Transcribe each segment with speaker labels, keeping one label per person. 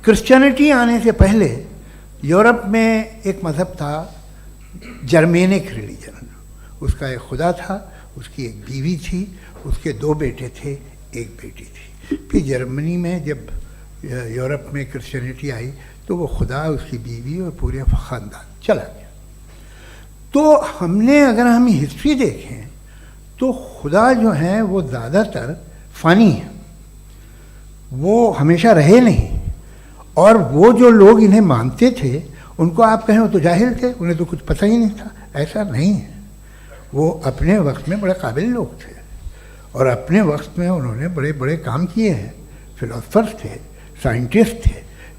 Speaker 1: Christianity आने से पहले यूरोप में एक मज़हब था जर्मेनिक रिलीजन। उसका एक खुदा था, उसकी एक बीवी थी, उसके 2 बेटे थे, एक बेटी थी। फिर जर्मनी में जब यूरोप में क्रिश्चियनिटी आई तो वो खुदा, उसकी बीवी और पूरे ख़ानदान चला गया। तो अगर हम हिस्ट्री देखें तो खुदा जो हैं वो ज़्यादातर फ़ानी हैं, वो हमेशा रहे नहीं। और वो जो लोग इन्हें मानते थे उनको आप कहें वो तो जाहिल थे, उन्हें तो कुछ पता ही नहीं था। ऐसा नहीं है, वो अपने वक्त में बड़े काबिल लोग थे और अपने वक्त में उन्होंने बड़े बड़े काम किए हैं, फिलोसफर्स थे, साइंटिस्ट थे।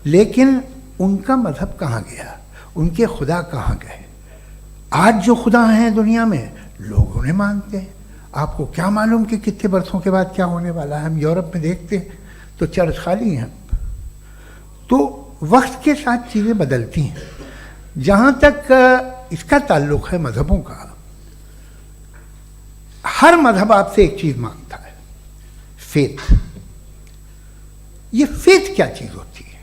Speaker 1: लेकिन उनका मज़हब कहाँ गया, उनके खुदा कहाँ गए? आज जो खुदा हैं दुनिया में लोग उन्हें मानते हैं। आपको क्या मालूम कि कितने बरसों के बाद क्या होने वाला है? हम यूरोप में देखते हैं तो चर्च खाली हैं। तो वक्त के साथ चीज़ें बदलती हैं। जहाँ तक इसका ताल्लुक़ है मज़हबों का, हर मज़हब आपसे एक चीज़ मांगता है, फेथ। ये फेथ क्या चीज़ होती है?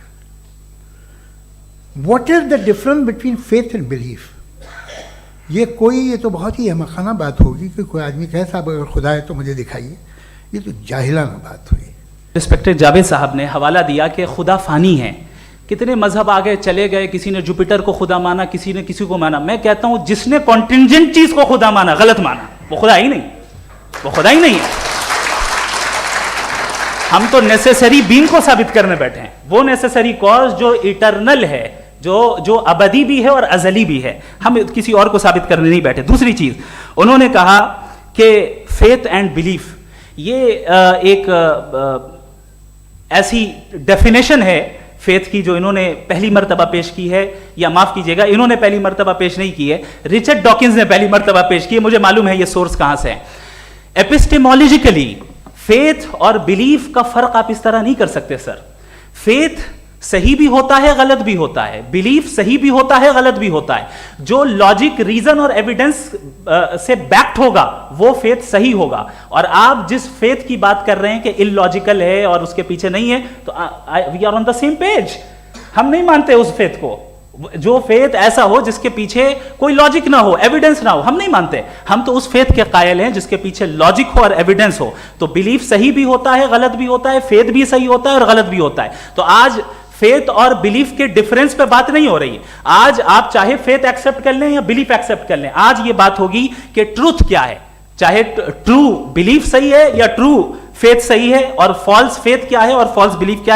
Speaker 1: What is the difference between faith and belief? ये तो बहुत ही अहमकाना बात होगी कि कोई आदमी कहे साहब अगर खुदा है तो मुझे दिखाइए। ये तो जाहिलाना बात हुई।
Speaker 2: रिस्पेक्टेड जावेद साहब ने हवाला दिया कि खुदा फ़ानी है। कितने मजहब आगे चले गए, किसी ने जुपिटर को खुदा माना, किसी ने किसी को माना। मैं कहता हूं जिसने कॉन्टिंजेंट चीज को खुदा माना, गलत माना, वो खुदा ही नहीं, वो खुदा ही नहीं है। हम तो नेसेसरी बीन को साबित करने बैठे हैं, वो नेसेसरी कॉज जो इटरनल है, जो अबदी भी है और अजली भी है। हम किसी और को साबित करने नहीं बैठे। दूसरी चीज उन्होंने कहा कि फेथ एंड बिलीफ, ये एक ऐसी डेफिनेशन है फेथ की जो इन्होंने पहली मर्तबा पेश की है, या माफ कीजिएगा इन्होंने पहली मर्तबा पेश नहीं की है, रिचर्ड डॉकिंस ने पहली मर्तबा पेश की है। मुझे मालूम है ये सोर्स कहां से है। एपिस्टेमोलॉजिकली फेथ और बिलीफ का फर्क आप इस तरह नहीं कर सकते सर। फेथ सही भी होता है, गलत भी होता है। बिलीफ सही भी होता है, गलत भी होता है। जो लॉजिक, रीजन और एविडेंस से बैक्ड होगा वो फेथ सही होगा। और आप जिस फेथ की बात कर रहे हैं कि इलॉजिकल है और उसके पीछे नहीं है, तो we are on the same page. हम नहीं मानते उस फेथ को। जो फेथ ऐसा हो जिसके पीछे कोई लॉजिक ना हो, एविडेंस ना हो, हम नहीं मानते। हम तो उस फेथ के कायल हैं जिसके पीछे लॉजिक हो और एविडेंस हो। तो बिलीफ सही भी होता है, गलत भी होता है, फेथ भी सही होता है और गलत भी होता है। तो आज फेथ और बिलीफ के डिफरेंस पे बात नहीं हो रही है। आज आप चाहे फेथ एक्सेप्ट कर लें या बिलीफ एक्सेप्ट कर लें, आज ये बात होगी कि ट्रूथ क्या है। चाहे ट्रू बिलीफ सही है या ट्रू फेथ सही है, और फॉल्स फेथ क्या है और फॉल्स बिलीफ क्या है।